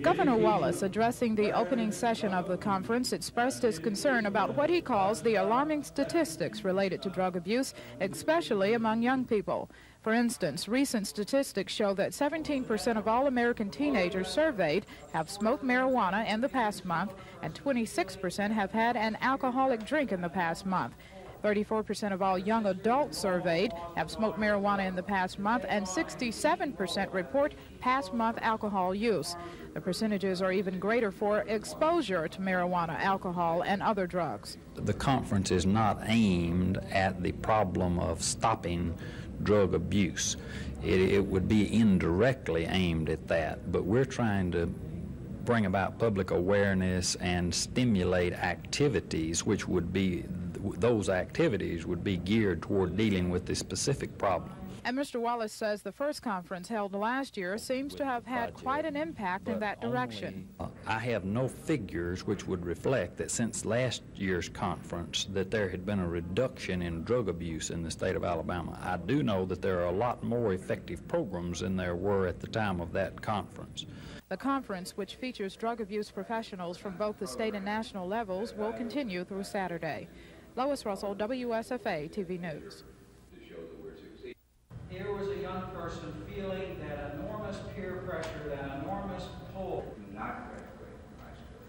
Governor Wallace, addressing the opening session of the conference, expressed his concern about what he calls the alarming statistics related to drug abuse, especially among young people. For instance, recent statistics show that 17% of all American teenagers surveyed have smoked marijuana in the past month, and 26% have had an alcoholic drink in the past month. 34% of all young adults surveyed have smoked marijuana in the past month, and 67% report past month alcohol use. The percentages are even greater for exposure to marijuana, alcohol, and other drugs. The conference is not aimed at the problem of stopping drug abuse. It would be indirectly aimed at that, but we're trying to bring about public awareness and stimulate activities which would be, those activities would be geared toward dealing with the specific problem. And Mr. Wallace says the first conference held last year seems to have had quite an impact in that direction. I have no figures which would reflect that since last year's conference that there had been a reduction in drug abuse in the state of Alabama. I do know that there are a lot more effective programs than there were at the time of that conference. The conference, which features drug abuse professionals from both the state and national levels, will continue through Saturday. Lois Russell, WSFA TV News. Here was a young person feeling that enormous peer pressure, that enormous pull. Do not graduate from high school.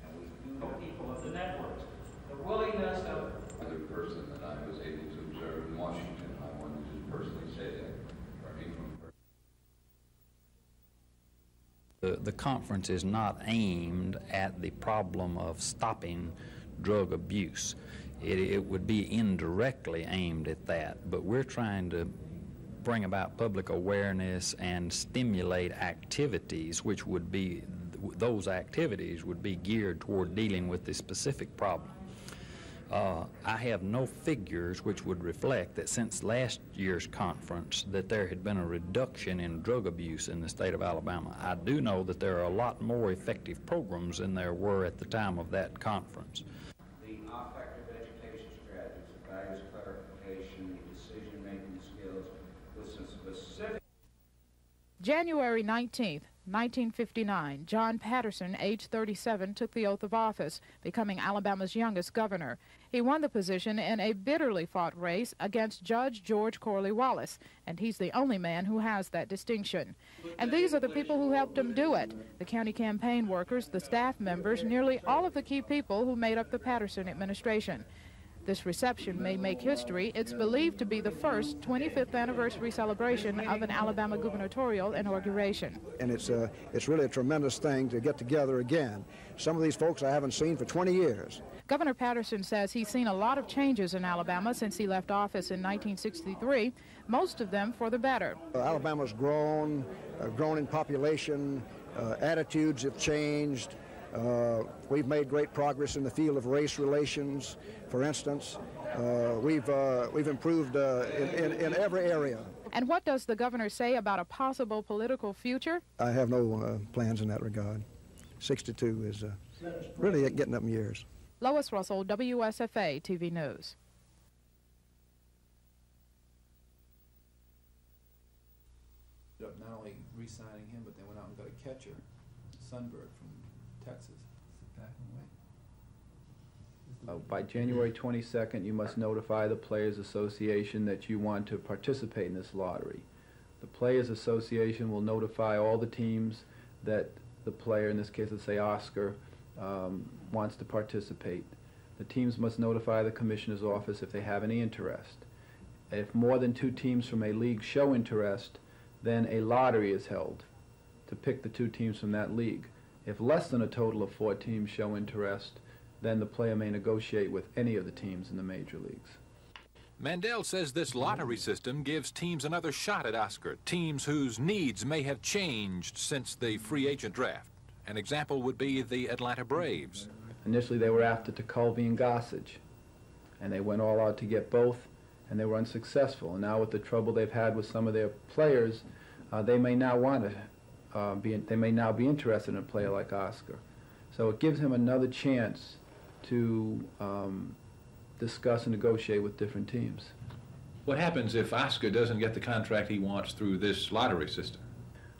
And we do The people of the networks, the willingness of... Other person that I was able to observe in Washington, I wanted to personally say that. The conference is not aimed at the problem of stopping drug abuse. It would be indirectly aimed at that, but we're trying to bring about public awareness and stimulate activities which would be, those activities would be geared toward dealing with the specific problem. I have no figures which would reflect that since last year's conference that there had been a reduction in drug abuse in the state of Alabama. I do know that there are a lot more effective programs than there were at the time of that conference. The affective education strategies, the values clarification, the decision-making skills with some specific... January 19th, 1959, John Patterson, age 37, took the oath of office, becoming Alabama's youngest governor. He won the position in a bitterly fought race against Judge George Corley Wallace, and he's the only man who has that distinction. And these are the people who helped him do it: the county campaign workers, the staff members, nearly all of the key people who made up the Patterson administration. This reception may make history. It's believed to be the first 25th anniversary celebration of an Alabama gubernatorial inauguration. And it's really a tremendous thing to get together again. Some of these folks I haven't seen for 20 years. Governor Patterson says he's seen a lot of changes in Alabama since he left office in 1963, most of them for the better. Alabama's grown in population, attitudes have changed. We've made great progress in the field of race relations, for instance. We've improved in every area. And what does the governor say about a possible political future? I have no plans in that regard. 62 is really getting up in years. Lois Russell, WSFA TV News. Not only re-signing him, but they went out and got a catcher, Sunbird from Texas. By January 22nd, you must notify the Players Association that you want to participate in this lottery. The Players Association will notify all the teams that the player, in this case, let's say Oscar, wants to participate. The teams must notify the Commissioner's office if they have any interest. If more than 2 teams from a league show interest, then a lottery is held to pick the 2 teams from that league. If less than a total of 4 teams show interest, then the player may negotiate with any of the teams in the major leagues. Mandel says this lottery system gives teams another shot at Oscar, teams whose needs may have changed since the free agent draft. An example would be the Atlanta Braves. Initially they were after Tekulve and Gossage, and they went all out to get both, and they were unsuccessful. And now with the trouble they've had with some of their players, they may now want to they may now be interested in a player like Oscar. So it gives him another chance to discuss and negotiate with different teams. What happens if Oscar doesn't get the contract he wants through this lottery system?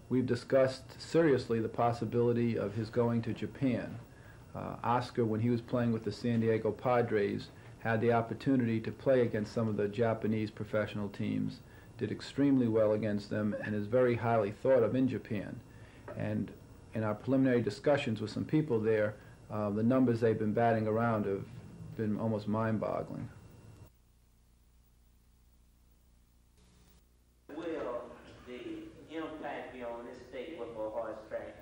We've discussed seriously the possibility of his going to Japan. Oscar, when he was playing with the San Diego Padres, had the opportunity to play against some of the Japanese professional teams, did extremely well against them, and is very highly thought of in Japan. And in our preliminary discussions with some people there, the numbers they've been batting around have been almost mind-boggling. Will the impact be on this state football horse track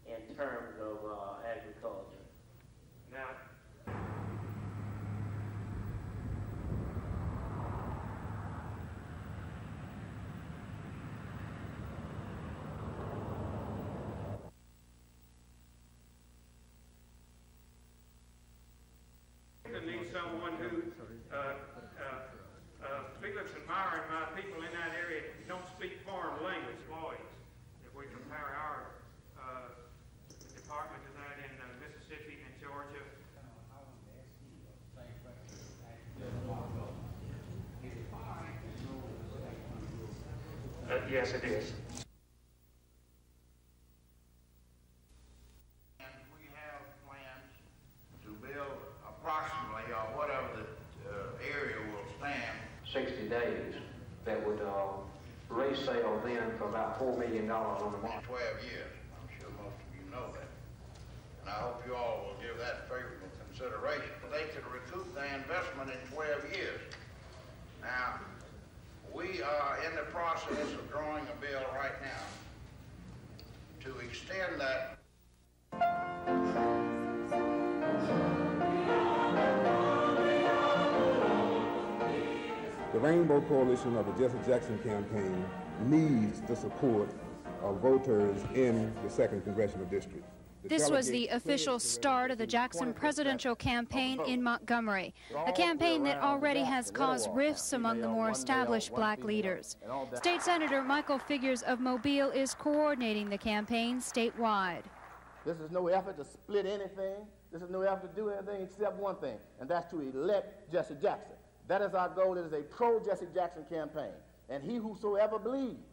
in terms of agriculture? Now, need someone who Felix and Myron, my people in that area, don't speak foreign language employees. If we compare our department to that in Mississippi and Georgia. Yes, it is. And we have plans to build approximately, or whatever the area will stand, 60 days that would raise sale then for about $4 million on the market. 12 years. I'm sure most of you know that. And I hope you all will give that favorable consideration. They could recoup their investment in 12 years. Now, we are in the process of drawing a bill right now to extend that. The Rainbow Coalition of the Jesse Jackson campaign needs the support of voters in the 2nd Congressional District. This was the official start of the Jackson presidential campaign in Montgomery, a campaign that already has caused rifts among the more established black leaders. State Senator Michael Figures of Mobile is coordinating the campaign statewide. This is no effort to split anything. This is no effort to do anything except one thing, and that's to elect Jesse Jackson. That is our goal. It is a pro-Jesse Jackson campaign. And he whosoever believes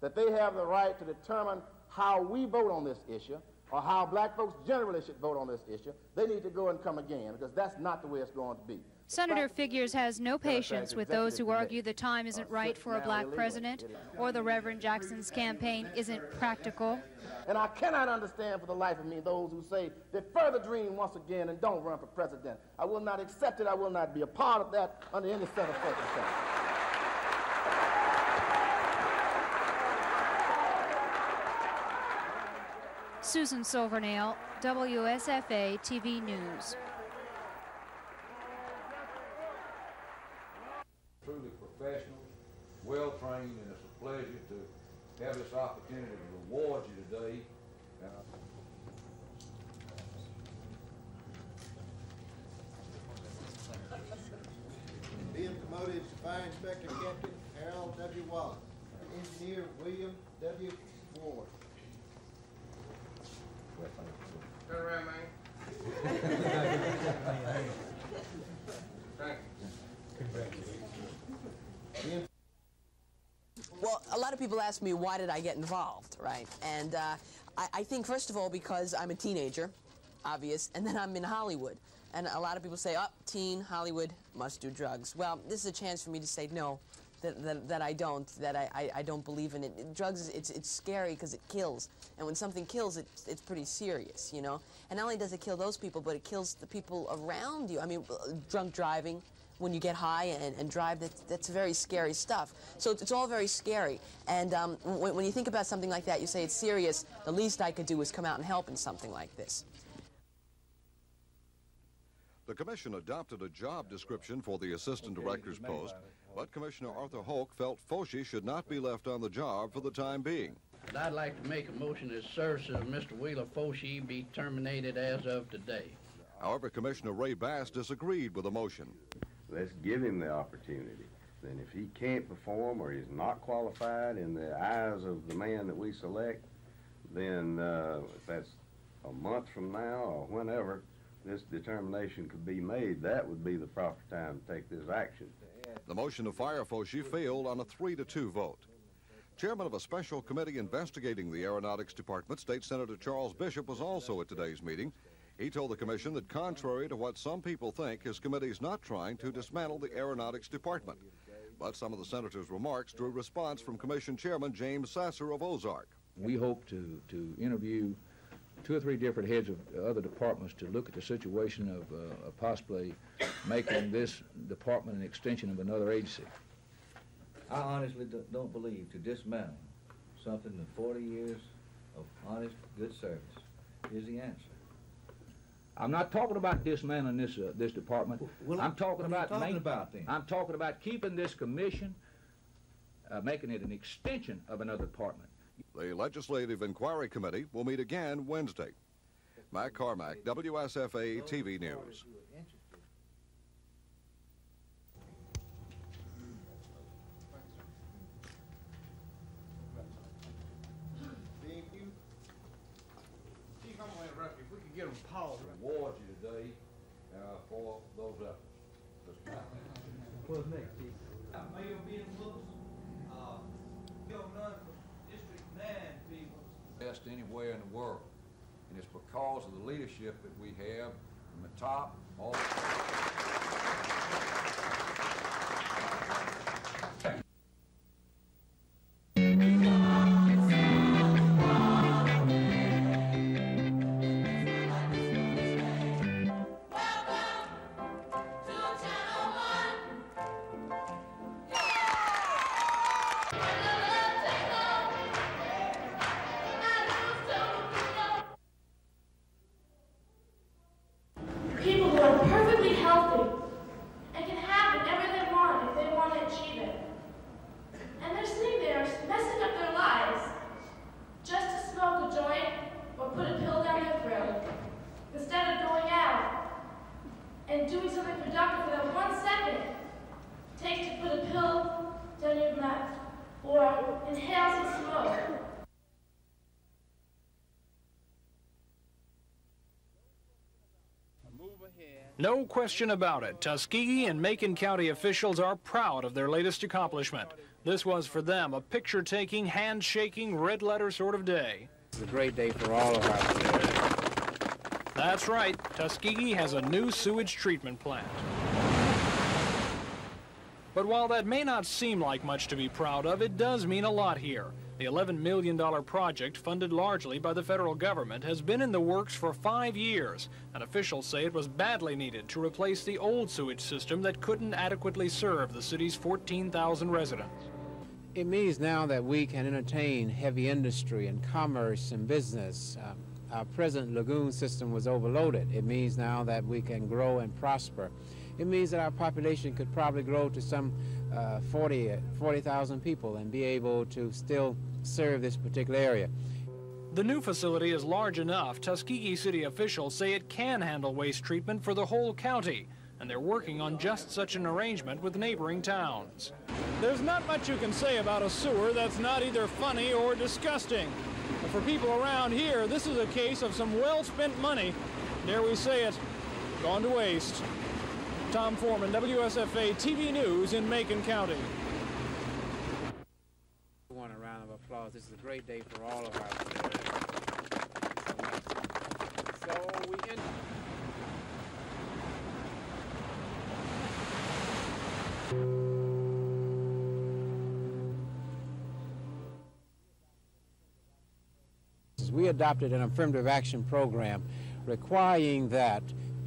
that they have the right to determine how we vote on this issue, or how black folks generally should vote on this issue, they need to go and come again, because that's not the way it's going to be. Senator Figures has no patience with those who argue the time isn't right for a black president, or the Reverend Jackson's campaign isn't practical. And I cannot understand for the life of me those who say they further dream once again and don't run for president. I will not accept it. I will not be a part of that under any set of circumstances. Susan Silvernail, WSFA TV News. Truly professional, well-trained, and it's a pleasure to have this opportunity to reward you today. Being promoted to Fire Inspector Captain Harold W. Wallace, Engineer William W. Ward. Turn around, man. Thank you. Well, a lot of people ask me, why did I get involved, right? And I think, first of all, because I'm a teenager, obvious, and then I'm in Hollywood. And a lot of people say, oh, teen, Hollywood, must do drugs. Well, this is a chance for me to say no, that I don't, that I don't believe in it. Drugs, it's scary because it kills. And when something kills, it's pretty serious, you know? And not only does it kill those people, but it kills the people around you. I mean, drunk driving, when you get high and drive, that's very scary stuff. So it's all very scary. And when you think about something like that, you say it's serious, the least I could do is come out and help in something like this. The commission adopted a job description for the assistant director's post, but Commissioner Arthur Hoke felt Foshee should not be left on the job for the time being. And I'd like to make a motion that services of Mr. Wheeler Foshee be terminated as of today. However, Commissioner Ray Bass disagreed with the motion. Let's give him the opportunity. Then if he can't perform or he's not qualified in the eyes of the man that we select, then if that's a month from now or whenever this determination could be made, that would be the proper time to take this action. The motion to fire Foshee failed on a 3-2 vote. Chairman of a special committee investigating the Aeronautics Department, State Senator Charles Bishop, was also at today's meeting. He told the commission that contrary to what some people think, his committee is not trying to dismantle the Aeronautics Department. But some of the senator's remarks drew response from Commission Chairman James Sasser of Ozark. We hope to interview 2 or 3 different heads of other departments to look at the situation of possibly making this department an extension of another agency. I honestly don't believe to dismantle something in 40 years of honest, good service is the answer. I'm not talking about dismantling this department. Well, I'm talking about then? I'm talking about keeping this commission, making it an extension of another department. The Legislative Inquiry Committee will meet again Wednesday. Matt Carmack, WSFA TV News. If we could get them paused, reward you today for those efforts. What's next, Chief? Mayor being Willis, Bill Nunn from District 9 being Best anywhere in the world. And it's because of the leadership that we have from the top all people who are perfectly healthy and can have whatever they want if they want to achieve it. And they're sitting there messing up their lives just to smoke a joint or put a pill down their throat instead of going out and doing something productive for that 1 second it takes to put a pill down your mouth or inhale some smoke. No question about it, Tuskegee and Macon County officials are proud of their latest accomplishment. This was for them a picture-taking, hand-shaking, red-letter sort of day. It's a great day for all of us. That's right, Tuskegee has a new sewage treatment plant. But while that may not seem like much to be proud of, it does mean a lot here. The $11 million project, funded largely by the federal government, has been in the works for 5 years, and officials say it was badly needed to replace the old sewage system that couldn't adequately serve the city's 14,000 residents. It means now that we can entertain heavy industry and commerce and business. Our present lagoon system was overloaded. It means now that we can grow and prosper. It means that our population could probably grow to some 40,000 people and be able to still serve this particular area. The new facility is large enough. Tuskegee City officials say it can handle waste treatment for the whole county, and they're working on just such an arrangement with neighboring towns. There's not much you can say about a sewer that's not either funny or disgusting. But for people around here, this is a case of some well-spent money. Dare we say it, gone to waste. Tom Foreman, WSFA TV News in Macon County. I want a round of applause. This is a great day for all of us. So we end. We adopted an affirmative action program requiring that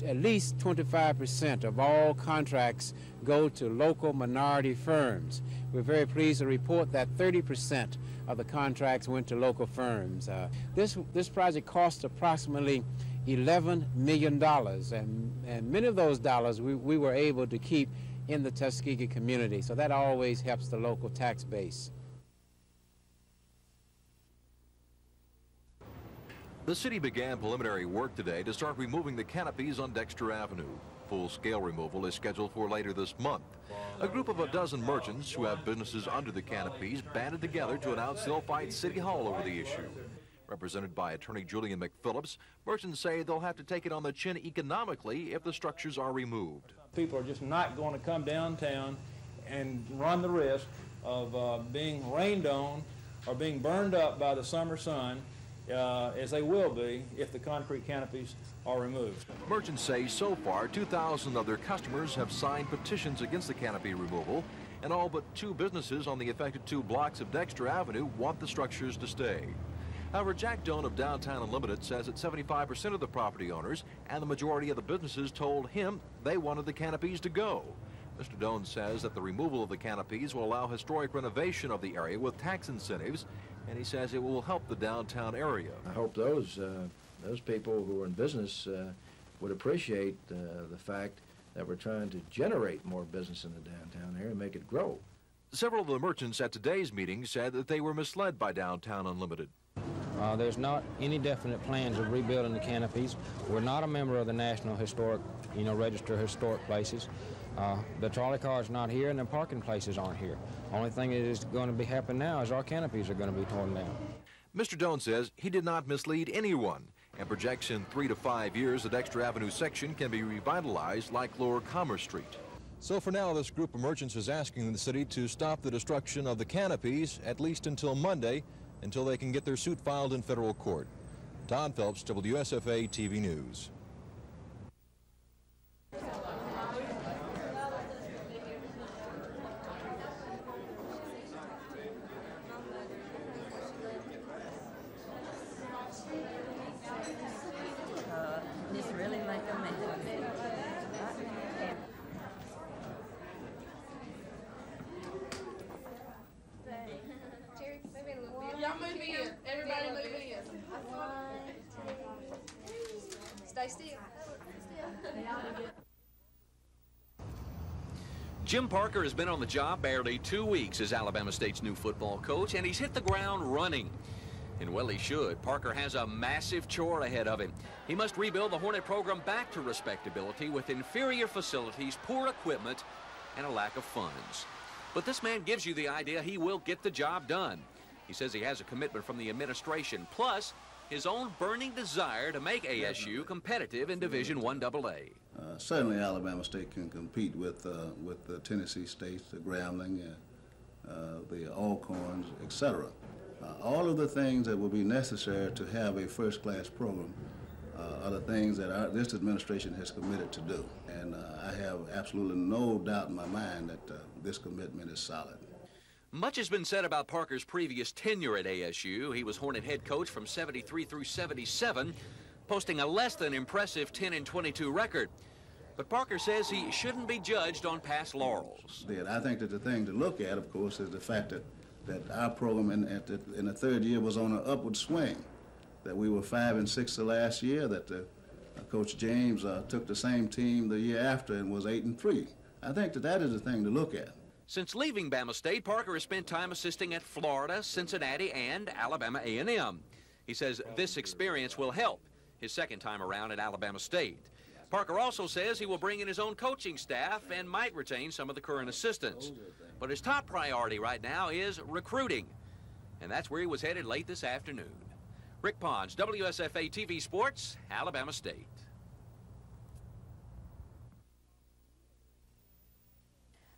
at least 25% of all contracts go to local minority firms. We're very pleased to report that 30% of the contracts went to local firms. This project cost approximately $11 million, and many of those dollars we were able to keep in the Tuskegee community, so that always helps the local tax base. The city began preliminary work today to start removing the canopies on Dexter Avenue. Full-scale removal is scheduled for later this month. A group of a dozen merchants who have businesses under the canopies banded together to announce they'll fight City Hall over the issue. Represented by attorney Julian McPhillips, merchants say they'll have to take it on the chin economically if the structures are removed. People are just not going to come downtown and run the risk of being rained on are being burned up by the summer sun, as they will be if the concrete canopies are removed. Merchants say so far 2,000 of their customers have signed petitions against the canopy removal, and all but 2 businesses on the affected 2 blocks of Dexter Avenue want the structures to stay. However, Jack Doan of Downtown Unlimited says that 75% of the property owners and the majority of the businesses told him they wanted the canopies to go. Mr. Doan says that the removal of the canopies will allow historic renovation of the area with tax incentives, and he says it will help the downtown area. I hope those people who are in business would appreciate the fact that we're trying to generate more business in the downtown area and make it grow. Several of the merchants at today's meeting said that they were misled by Downtown Unlimited. There's not any definite plans of rebuilding the canopies. We're not a member of the National Historic, Register of Historic Places. The trolley car's not here and the parking places aren't here. Only thing that is going to be happening now is our canopies are going to be torn down. Mr. Doan says he did not mislead anyone and projects in 3 to 5 years the Dexter Avenue section can be revitalized like Lower Commerce Street. So for now, this group of merchants is asking the city to stop the destruction of the canopies at least until Monday, until they can get their suit filed in federal court. Todd Phelps, WSFA TV News. This really make a mess. Y'all move in. Everybody move in. Stay still. Jim Parker has been on the job barely 2 weeks as Alabama State's new football coach, and he's hit the ground running. And well, he should. Parker has a massive chore ahead of him. He must rebuild the Hornet program back to respectability with inferior facilities, poor equipment, and a lack of funds. But this man gives you the idea he will get the job done. He says he has a commitment from the administration, plus his own burning desire to make ASU competitive in Division I AA. Certainly Alabama State can compete with the Tennessee State, the Grambling, the Alcorns, etc. All of the things that will be necessary to have a first-class program are the things that this administration has committed to do. And I have absolutely no doubt in my mind that this commitment is solid. Much has been said about Parker's previous tenure at ASU. He was Hornet head coach from 73 through 77, posting a less than impressive 10-22 record. But Parker says he shouldn't be judged on past laurels. I think that the thing to look at, of course, is the fact that our program in the third year was on an upward swing, that we were 5 and 6 the last year, that Coach James took the same team the year after and was 8 and 3. I think that is the thing to look at. Since leaving Bama State, Parker has spent time assisting at Florida, Cincinnati, and Alabama A&M. He says this experience will help his second time around at Alabama State. Parker also says he will bring in his own coaching staff and might retain some of the current assistants. But his top priority right now is recruiting, and that's where he was headed late this afternoon. Rick Pons, WSFA TV Sports, Alabama State.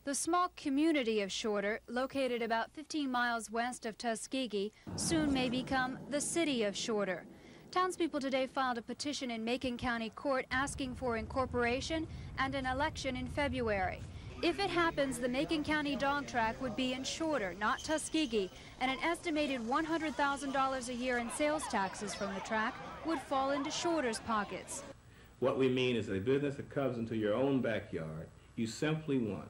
The small community of Shorter, located about 15 miles west of Tuskegee, soon may become the city of Shorter. Townspeople today filed a petition in Macon County Court asking for incorporation and an election in February. If it happens, the Macon County dog track would be in Shorter, not Tuskegee, and an estimated $100,000 a year in sales taxes from the track would fall into Shorter's pockets. What we mean is a business that comes into your own backyard, you simply want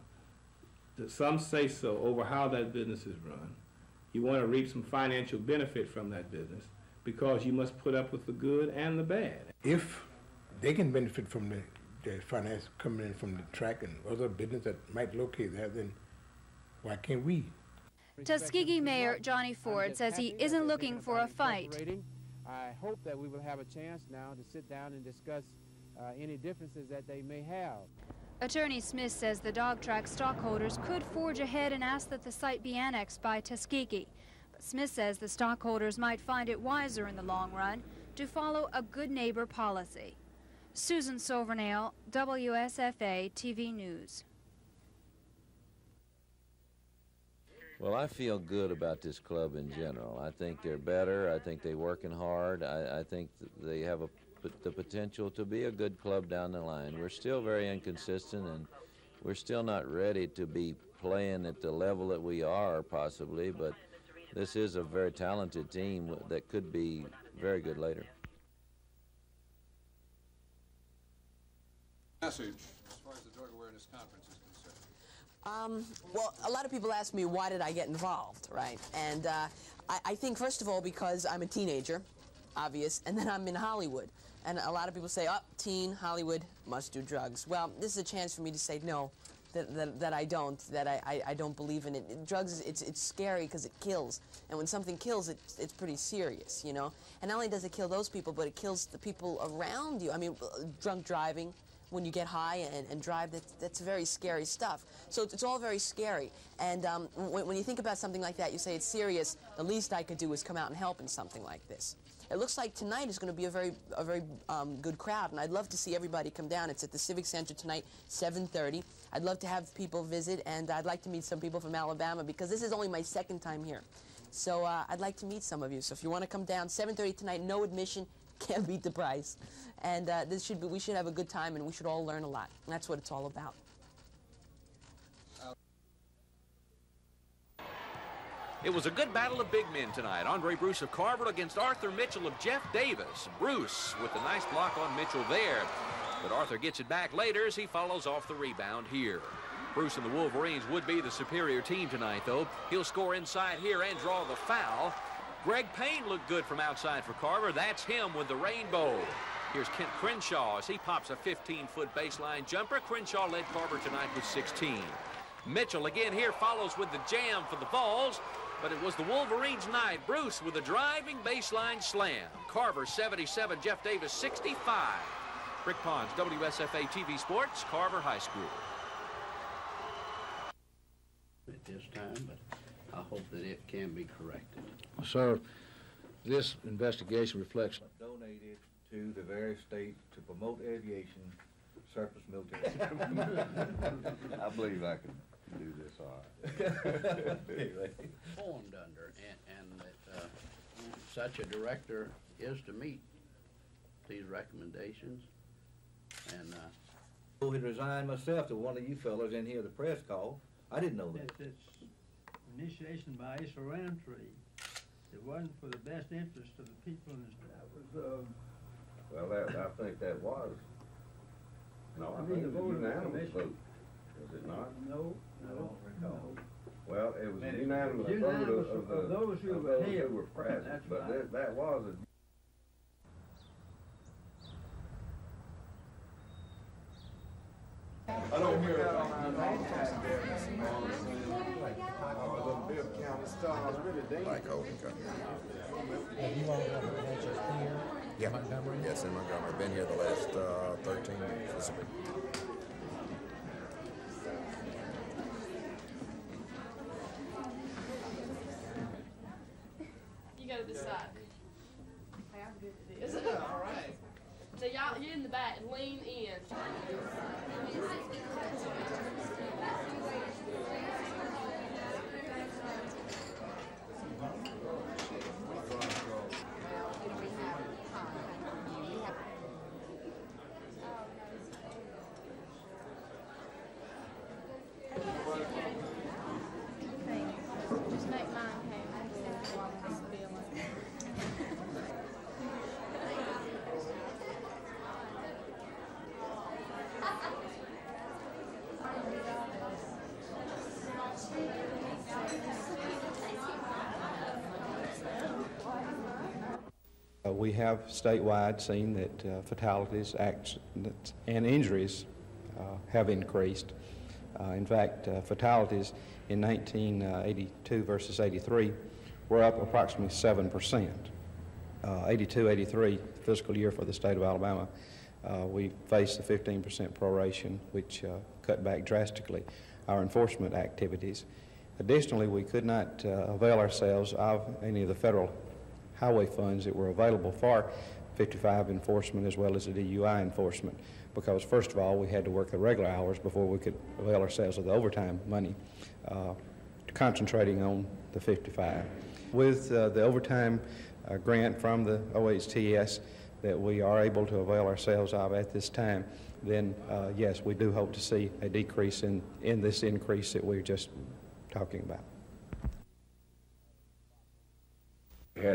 some say-so over how that business is run. You want to reap some financial benefit from that business because you must put up with the good and the bad. If they can benefit from the finance coming in from the track and other business that might locate there, then why can't we? Tuskegee Mayor Johnny Ford says he isn't looking for a fight. I hope that we will have a chance now to sit down and discuss any differences that they may have. Attorney Smith says the dog track stockholders could forge ahead and ask that the site be annexed by Tuskegee. But Smith says the stockholders might find it wiser in the long run to follow a good neighbor policy. Susan Silvernail, WSFA TV News. Well, I feel good about this club in general. I think they're better. I think they're working hard. I think they have the potential to be a good club down the line. We're still very inconsistent, and we're still not ready to be playing at the level that we are, possibly, but this is a very talented team that could be very good later. Message as far as the Drug Awareness Conference is concerned. Well, a lot of people ask me, why did I get involved, right? And I think, first of all, because I'm a teenager, obvious, and then I'm in Hollywood. And a lot of people say, oh, teen, Hollywood, must do drugs. Well, this is a chance for me to say no, that I don't, that I don't believe in it. Drugs, it's scary because it kills. And when something kills, it's pretty serious, you know? And not only does it kill those people, but it kills the people around you. I mean, drunk driving, when you get high and drive, that's very scary stuff. So it's all very scary. And when you think about something like that, you say it's serious, the least I could do is come out and help in something like this. It looks like tonight is going to be a very good crowd, and I'd love to see everybody come down. It's at the Civic Center tonight, 7:30. I'd love to have people visit, and I'd like to meet some people from Alabama, because this is only my second time here. So I'd like to meet some of you. So if you want to come down, 7:30 tonight, no admission, can't beat the price. And we should have a good time, and we should all learn a lot. And that's what it's all about. It was a good battle of big men tonight. Andre Bruce of Carver against Arthur Mitchell of Jeff Davis. Bruce with a nice block on Mitchell there. But Arthur gets it back later as he follows off the rebound here. Bruce and the Wolverines would be the superior team tonight, though. He'll score inside here and draw the foul. Greg Payne looked good from outside for Carver. That's him with the rainbow. Here's Kent Crenshaw as he pops a 15-foot baseline jumper. Crenshaw led Carver tonight with 16. Mitchell again here follows with the jam for the Vols, but it was the Wolverines' night. Bruce with a driving baseline slam. Carver 77, Jeff Davis 65. Rick Pons, WSFA TV Sports, Carver High School. At this time, but I hope that it can be corrected. Sir, this investigation reflects donated to the various states to promote aviation, surplus military. I believe I can do this all right. Formed under, and that such a director is to meet these recommendations. And I had resigned myself to one of you fellows in here, the press call. I didn't know that. It's initiation by Asa Roundtree. It wasn't for the best interest of the people in the state. Well, I think that was. No, I think it was a unanimous vote. Was it not? No, I don't recall. Well, it was a unanimous vote of those who were present, but right. That was a... I don't hear it. Mike Holding Company. Have you all got branches here? Yeah. Montgomery? Yes, in Montgomery. Been here the last 13 years. You go to the side. Hey, I'm good at this. Yeah, all right. So y'all, you're in the back. Lean in. Just make mine count while I'm spilling. We have statewide seen that fatalities, accidents, and injuries have increased. In fact, fatalities in 1982 versus 83 were up approximately 7%. 82-83 fiscal year for the state of Alabama, we faced a 15% proration, which cut back drastically our enforcement activities. Additionally, we could not avail ourselves of any of the federal highway funds that were available for 55 enforcement as well as the DUI enforcement, because first of all we had to work the regular hours before we could avail ourselves of the overtime money to concentrating on the 55. With the overtime grant from the OHTS that we are able to avail ourselves of at this time, then yes, we do hope to see a decrease in this increase that we're just talking about.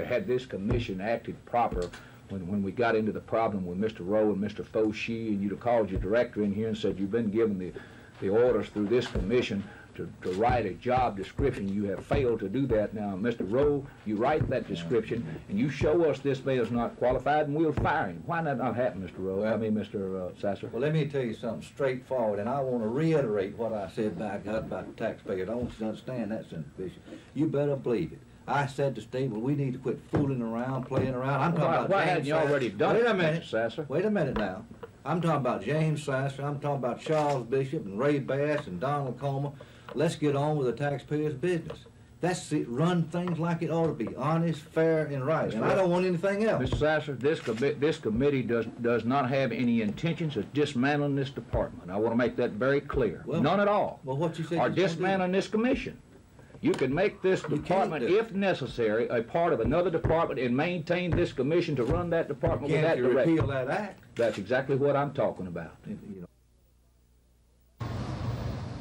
Had this commission acted proper when we got into the problem with Mr. Rowe and Mr. Fauci, and you'd have called your director in here and said you've been given the orders through this commission to write a job description. You have failed to do that. Now, Mr. Rowe, you write that description, and you show us this man is not qualified, and we'll fire him. Why not happen, Mr. Rowe? Well, I mean, Mr. Sasser. Well, let me tell you something straightforward, and I want to reiterate what I said back about the taxpayers. I want you to understand that, Senator Bishop. You better believe it. I said to Steve, well, we need to quit fooling around, playing around. I'm talking about why James hadn't you Sasser. already done it, Wait a minute, Mr. Sasser? Wait a minute now. I'm talking about James Sasser. I'm talking about Charles Bishop and Ray Bass and Donald Comer. Let's get on with the taxpayers' business. That's it. Run things like it ought to be, honest, fair, and right. And I don't want anything else. Mr. Sasser, this committee does not have any intentions of dismantling this department. I want to make that very clear. Well, none at all. Well, what you said or dismantling this commission. You can make this department, if necessary, a part of another department and maintain this commission to run that department with that direction. Repeal that act. That's exactly what I'm talking about.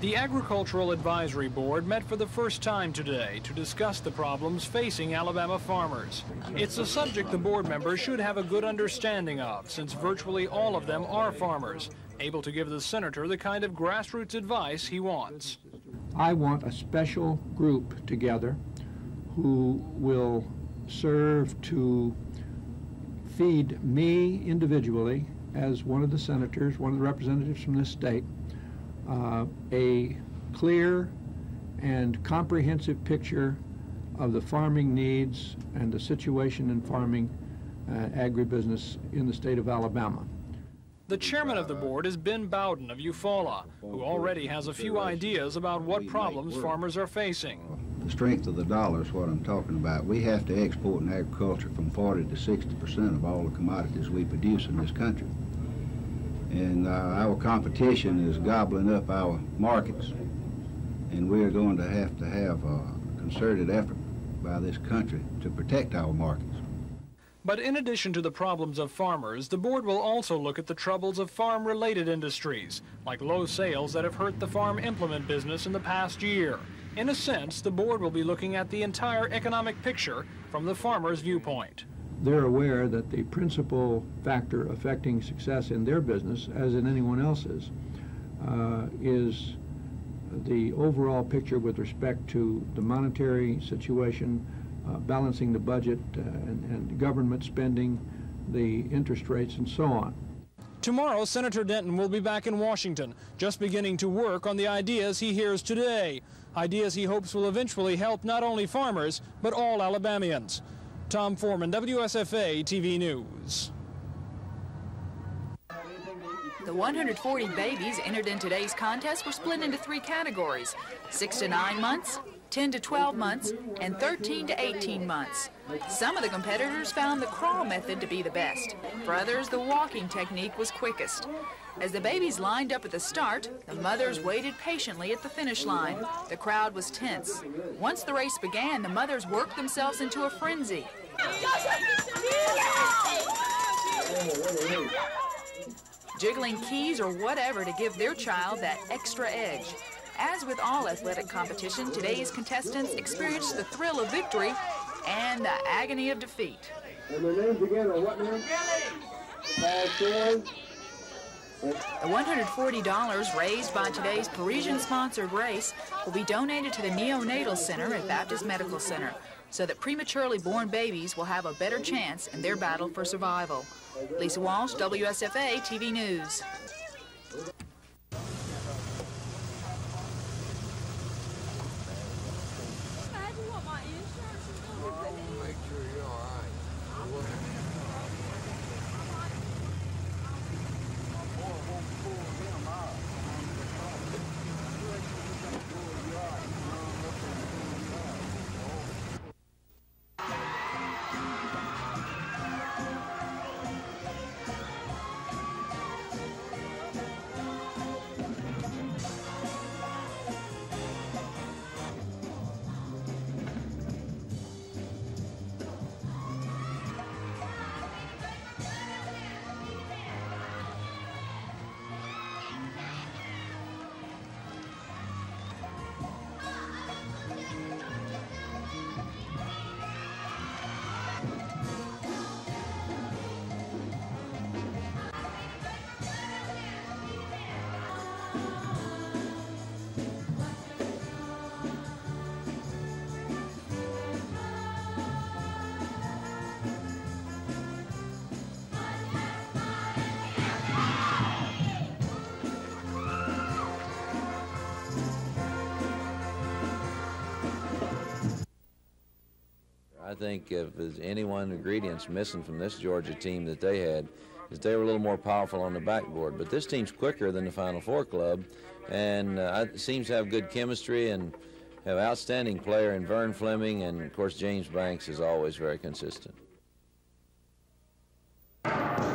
The Agricultural Advisory Board met for the first time today to discuss the problems facing Alabama farmers. It's a subject the board members should have a good understanding of, since virtually all of them are farmers, able to give the senator the kind of grassroots advice he wants. I want a special group together who will serve to feed me individually as one of the senators, one of the representatives from this state, a clear and comprehensive picture of the farming needs and the situation in farming agribusiness in the state of Alabama. The chairman of the board is Ben Bowden of Eufaula, who already has a few ideas about what problems farmers are facing. The strength of the dollar is what I'm talking about. We have to export in agriculture from 40 to 60% of all the commodities we produce in this country. And our competition is gobbling up our markets, and we're going to have a concerted effort by this country to protect our markets. But in addition to the problems of farmers, the board will also look at the troubles of farm-related industries, like low sales that have hurt the farm implement business in the past year. In a sense, the board will be looking at the entire economic picture from the farmer's viewpoint. They're aware that the principal factor affecting success in their business, as in anyone else's, is the overall picture with respect to the monetary situation, balancing the budget and government spending, the interest rates, and so on. Tomorrow, Senator Denton will be back in Washington, just beginning to work on the ideas he hears today, ideas he hopes will eventually help not only farmers, but all Alabamians. Tom Foreman, WSFA TV News. The 140 babies entered in today's contest were split into 3 categories: 6 to 9 months, 10 to 12 months, and 13 to 18 months. Some of the competitors found the crawl method to be the best. For others, the walking technique was quickest. As the babies lined up at the start, the mothers waited patiently at the finish line. The crowd was tense. Once the race began, the mothers worked themselves into a frenzy. Jiggling keys or whatever to give their child that extra edge. As with all athletic competition, today's contestants experienced the thrill of victory and the agony of defeat. And their names again are what name? The $140 raised by today's Parisian-sponsored race will be donated to the Neonatal Center at Baptist Medical Center so that prematurely born babies will have a better chance in their battle for survival. Lisa Walsh, WSFA TV News. I think if there's any one ingredient missing from this Georgia team that they had, is they were a little more powerful on the backboard. But this team's quicker than the Final Four club, and seems to have good chemistry and have outstanding player in Vern Fleming, and of course James Banks is always very consistent. Yeah,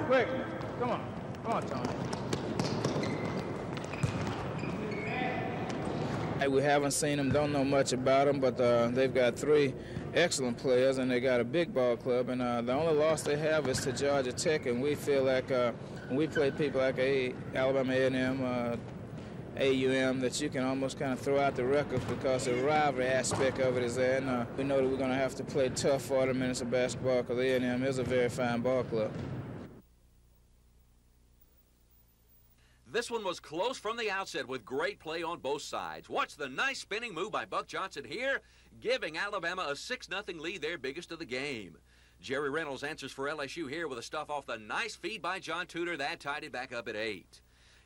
quick, come on, Tony. We haven't seen them, don't know much about them, but they've got 3 excellent players, and they got a big ball club, and the only loss they have is to Georgia Tech, and we feel like when we play people like Alabama A&M, AUM, that you can almost kind of throw out the records because the rivalry aspect of it is there, and we know that we're going to have to play tough 40 minutes of basketball because A&M is a very fine ball club. This one was close from the outset with great play on both sides. Watch the nice spinning move by Buck Johnson here, giving Alabama a 6-0 lead, their biggest of the game. Jerry Reynolds answers for LSU here with a stuff off the nice feed by John Tudor. That tied it back up at 8.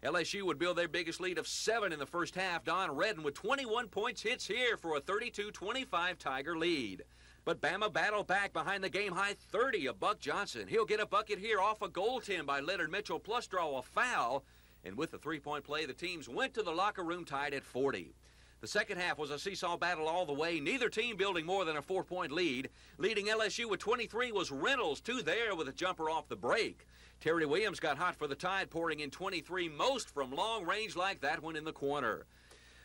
LSU would build their biggest lead of 7 in the first half. Don Redden with 21 points hits here for a 32-25 Tiger lead. But Bama battled back behind the game-high 30 of Buck Johnson. He'll get a bucket here off a goaltend by Leonard Mitchell, plus draw a foul. And with the 3-point play, the teams went to the locker room tied at 40. The second half was a seesaw battle all the way, neither team building more than a 4-point lead. Leading LSU with 23 was Reynolds, 2 there with a jumper off the break. Terry Williams got hot for the Tide, pouring in 23, most from long range like that one in the corner.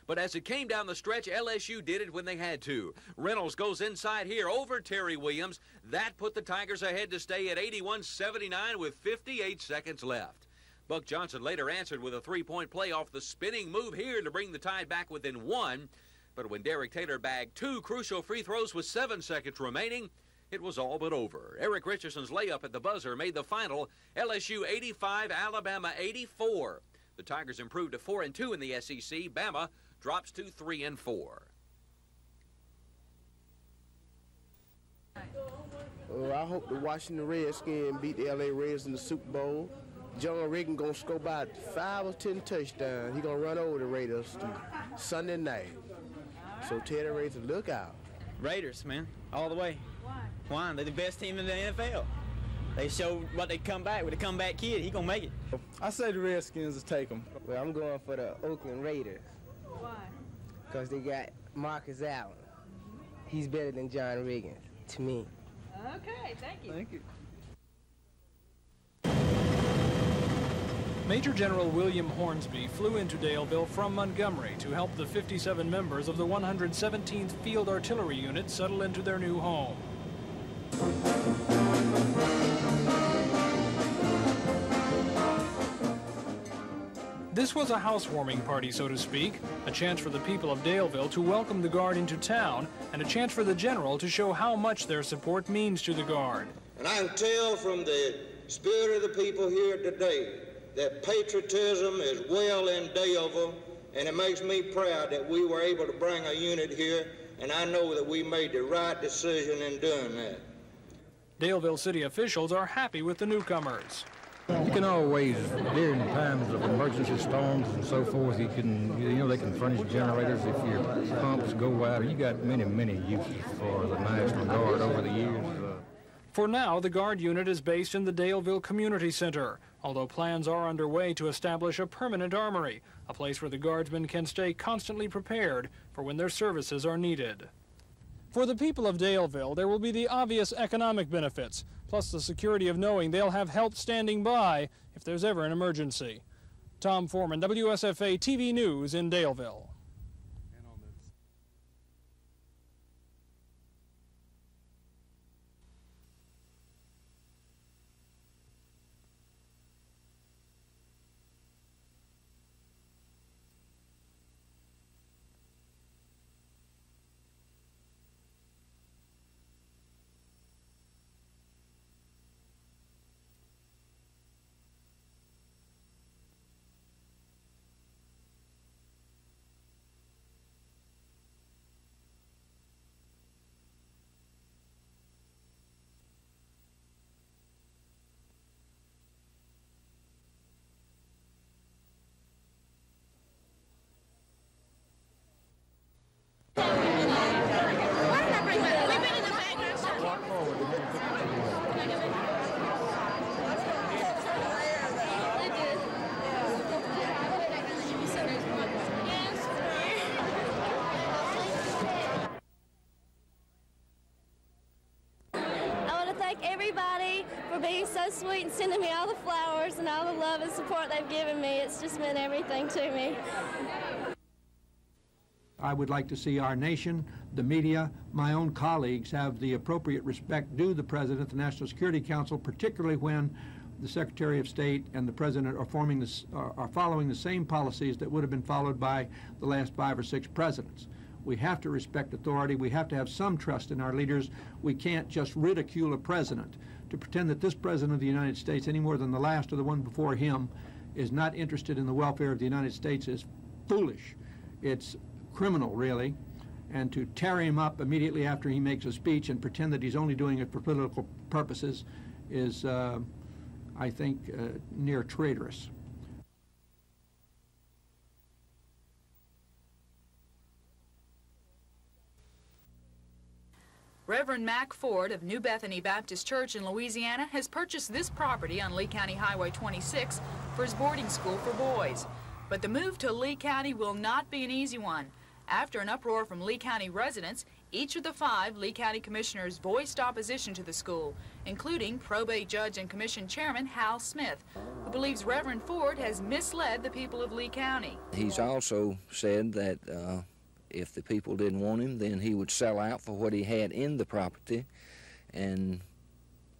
But as it came down the stretch, LSU did it when they had to. Reynolds goes inside here over Terry Williams. That put the Tigers ahead to stay at 81-79 with 58 seconds left. Buck Johnson later answered with a 3-point play off the spinning move here to bring the Tide back within 1. But when Derek Taylor bagged 2 crucial free throws with 7 seconds remaining, it was all but over. Eric Richardson's layup at the buzzer made the final. LSU 85, Alabama 84. The Tigers improved to 4-2 in the SEC. Bama drops to 3-4. I hope the Washington Redskins beat the LA Reds in the Super Bowl. John Reagan gonna score about 5 or 10 touchdowns. He gonna run over the Raiders Sunday night. So tell the Raiders to look out. Raiders, man, all the way. Why? They're the best team in the NFL. They showed what they come back with a comeback kid. He gonna make it. I say the Redskins will take them. Well, I'm going for the Oakland Raiders. Why? Because they got Marcus Allen. He's better than John Reagan, to me. Okay, thank you. Thank you. Major General William Hornsby flew into Daleville from Montgomery to help the 57 members of the 117th Field Artillery Unit settle into their new home. This was a housewarming party, so to speak, a chance for the people of Daleville to welcome the Guard into town, and a chance for the General to show how much their support means to the Guard. And I can tell from the spirit of the people here today that patriotism is well in Daleville, and it makes me proud that we were able to bring a unit here, and I know that we made the right decision in doing that. Daleville city officials are happy with the newcomers. You can always, during times of emergency storms and so forth, they can furnish generators if your pumps go out. You got many, many uses for the National Guard over the years. For now, the Guard unit is based in the Daleville Community Center, although plans are underway to establish a permanent armory, a place where the Guardsmen can stay constantly prepared for when their services are needed. For the people of Daleville, there will be the obvious economic benefits, plus the security of knowing they'll have help standing by if there's ever an emergency. Tom Foreman, WSFA TV News in Daleville. for being so sweet and sending me all the flowers and all the love and support they've given me. It's just meant everything to me. I would like to see our nation, the media, my own colleagues have the appropriate respect due the President, the National Security Council, particularly when the Secretary of State and the President are following the same policies that would have been followed by the last 5 or 6 presidents. We have to respect authority. We have to have some trust in our leaders. We can't just ridicule a president. To pretend that this President of the United States, any more than the last or the one before him, is not interested in the welfare of the United States is foolish. It's criminal, really. And to tear him up immediately after he makes a speech and pretend that he's only doing it for political purposes is, I think, near traitorous. Reverend Mac Ford of New Bethany Baptist Church in Louisiana has purchased this property on Lee County Highway 26 for his boarding school for boys. But the move to Lee County will not be an easy one. After an uproar from Lee County residents, each of the 5 Lee County commissioners voiced opposition to the school, including probate judge and commission chairman Hal Smith, who believes Reverend Ford has misled the people of Lee County. He's also said that if the people didn't want him, then he would sell out for what he had in the property, and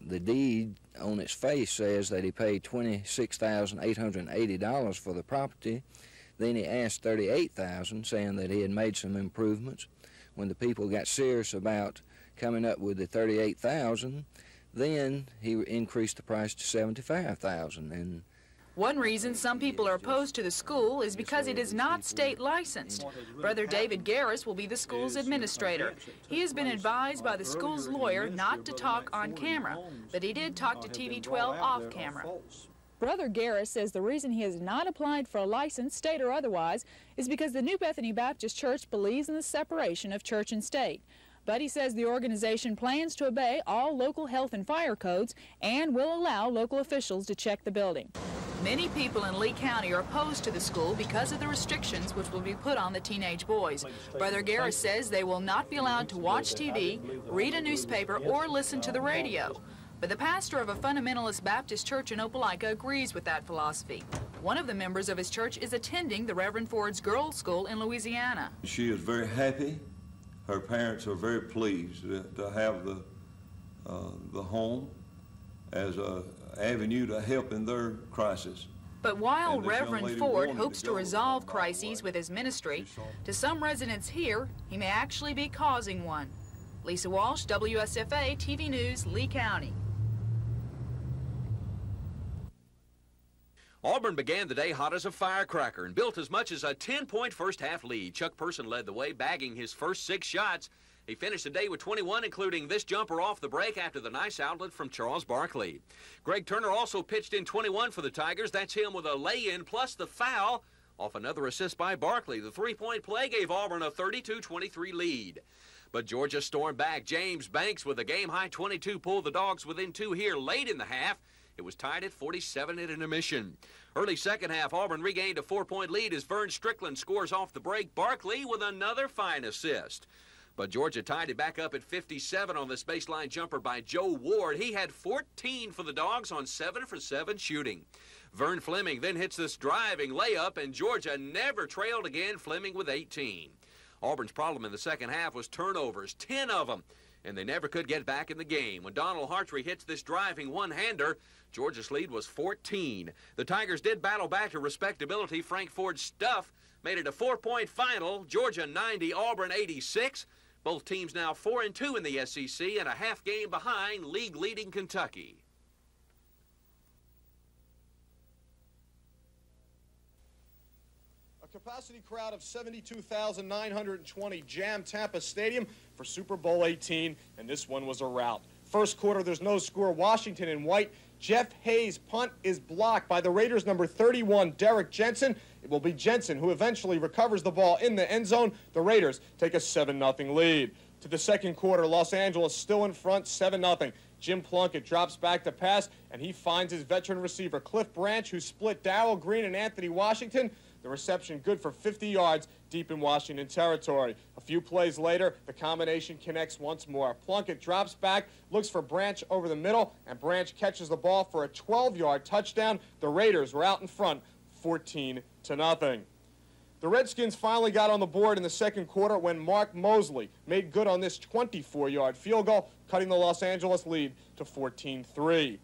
the deed on its face says that he paid $26,880 for the property. Then he asked $38,000, saying that he had made some improvements. When the people got serious about coming up with the $38,000, then he increased the price to $75,000. And one reason some people are opposed to the school is because it is not state licensed. Brother David Garris will be the school's administrator. He has been advised by the school's lawyer not to talk on camera, but he did talk to TV 12 off camera. Brother Garris says the reason he has not applied for a license, state or otherwise, is because the New Bethany Baptist Church believes in the separation of church and state. But he says the organization plans to obey all local health and fire codes and will allow local officials to check the building. Many people in Lee County are opposed to the school because of the restrictions which will be put on the teenage boys. Brother Garris says they will not be allowed to watch TV, read a newspaper, or listen to the radio. But the pastor of a fundamentalist Baptist church in Opelika agrees with that philosophy. One of the members of his church is attending the Reverend Ford's girls' school in Louisiana. She is very happy. Her parents are very pleased to have the home as an avenue to help in their crisis. But while Reverend Ford hopes to resolve crises with his ministry, to some residents here, he may actually be causing one. Lisa Walsh, WSFA TV News, Lee County. Auburn began the day hot as a firecracker and built as much as a 10-point first-half lead. Chuck Person led the way, bagging his first 6 shots. He finished the day with 21, including this jumper off the break after the nice outlet from Charles Barkley. Greg Turner also pitched in 21 for the Tigers. That's him with a lay-in plus the foul off another assist by Barkley. The 3-point play gave Auburn a 32-23 lead. But Georgia stormed back. James Banks with a game-high 22 pulled the Dogs within 2 here late in the half. It was tied at 47 at intermission. Early second half, Auburn regained a 4-point lead as Vern Strickland scores off the break. Barkley with another fine assist. But Georgia tied it back up at 57 on this baseline jumper by Joe Ward. He had 14 for the Dogs on 7 for 7 shooting. Vern Fleming then hits this driving layup, and Georgia never trailed again, Fleming with 18. Auburn's problem in the second half was turnovers, 10 of them, and they never could get back in the game. When Donald Hartree hits this driving one-hander, Georgia's lead was 14. The Tigers did battle back to respectability. Frank Ford's stuff made it a 4-point final. Georgia 90, Auburn 86. Both teams now 4-2 in the SEC and a half game behind league-leading Kentucky. Capacity crowd of 72,920 jammed Tampa Stadium for Super Bowl 18, and this one was a rout. First quarter, there's no score. Washington in white. Jeff Hayes' punt is blocked by the Raiders' number 31, Derek Jensen. It will be Jensen who eventually recovers the ball in the end zone. The Raiders take a 7-0 lead. To the second quarter, Los Angeles still in front, 7-0. Jim Plunkett drops back to pass, and he finds his veteran receiver, Cliff Branch, who split Darrell Green and Anthony Washington. The reception good for 50 yards deep in Washington territory. A few plays later, the combination connects once more. Plunkett drops back, looks for Branch over the middle, and Branch catches the ball for a 12-yard touchdown. The Raiders were out in front, 14-0. The Redskins finally got on the board in the second quarter when Mark Mosley made good on this 24-yard field goal, cutting the Los Angeles lead to 14-3.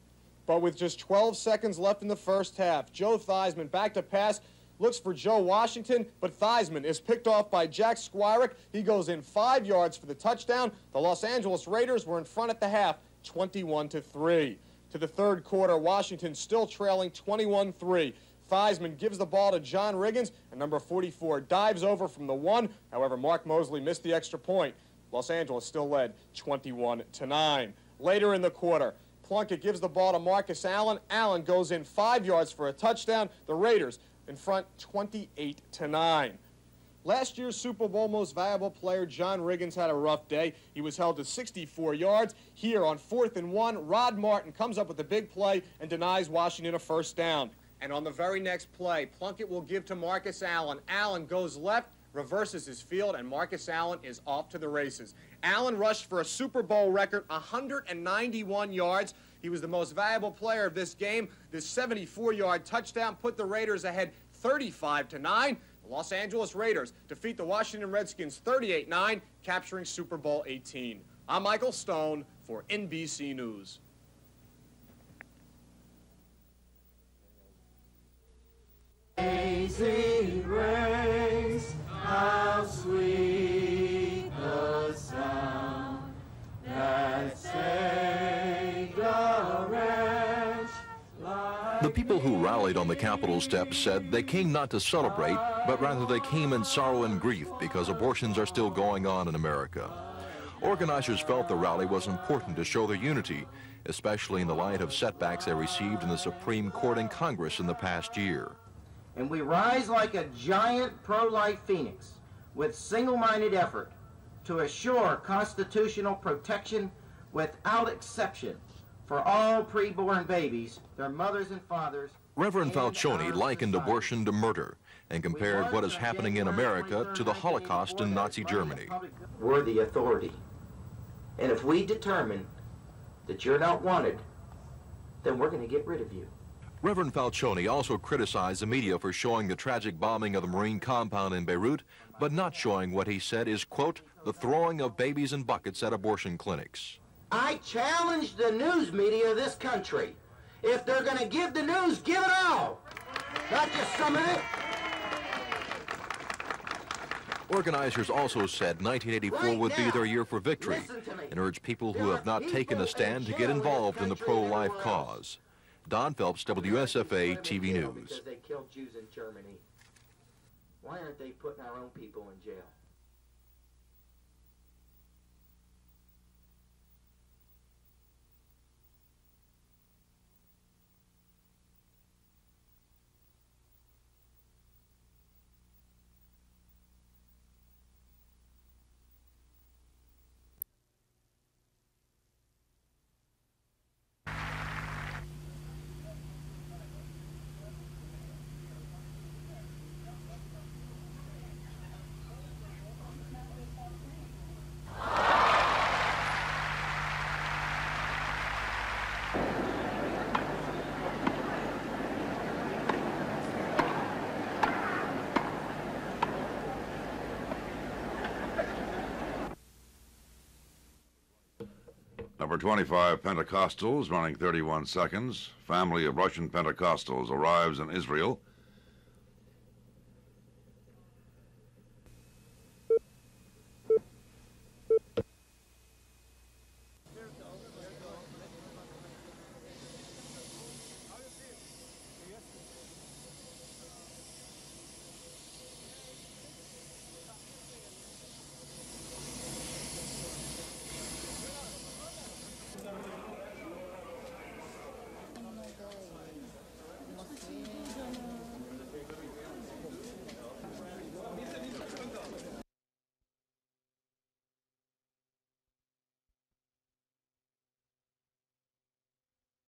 But with just 12 seconds left in the first half, Joe Theismann back to pass, looks for Joe Washington, but Theismann is picked off by Jack Squirick. He goes in 5 yards for the touchdown. The Los Angeles Raiders were in front at the half, 21-3. To the third quarter, Washington still trailing 21-3. Theismann gives the ball to John Riggins, and number 44 dives over from the 1. However, Mark Mosley missed the extra point. Los Angeles still led 21-9. Later in the quarter, Plunkett gives the ball to Marcus Allen. Allen goes in 5 yards for a touchdown. The Raiders in front 28-9. Last year's Super Bowl most valuable player, John Riggins, had a rough day. He was held to 64 yards. Here on 4th and 1, Rod Martin comes up with a big play and denies Washington a first down. And on the very next play, Plunkett will give to Marcus Allen. Allen goes left, reverses his field, and Marcus Allen is off to the races. Allen rushed for a Super Bowl record 191 yards. He was the most valuable player of this game. This 74-yard touchdown put the Raiders ahead 35-9. The Los Angeles Raiders defeat the Washington Redskins 38-9, capturing Super Bowl 18. I'm Michael Stone for NBC News. Amazing grace, how sweet the sound that saved a wretch like The people who rallied on the Capitol steps said they came not to celebrate, but rather they came in sorrow and grief because abortions are still going on in America. Organizers felt the rally was important to show their unity, especially in the light of setbacks they received in the Supreme Court and Congress in the past year. And we rise like a giant pro-life phoenix with single-minded effort to assure constitutional protection without exception for all preborn babies, their mothers and fathers. Reverend Falcioni likened abortion to murder and compared what is happening in America to the Holocaust in Nazi Germany. We're the authority. And if we determine that you're not wanted, then we're going to get rid of you. Reverend Falcioni also criticized the media for showing the tragic bombing of the Marine compound in Beirut, but not showing what he said is, quote, the throwing of babies in buckets at abortion clinics. I challenge the news media of this country. If they're going to give the news, give it all, not just some of it. Organizers also said 1984 would be their year for victory and urged people who have not taken a stand to get involved in the pro-life cause. Don Phelps, WSFA TV News. Because they killed Jews in Germany. Why aren't they putting our own people in jail? Number 25 Pentecostals running 31 seconds. Family of Russian Pentecostals arrives in Israel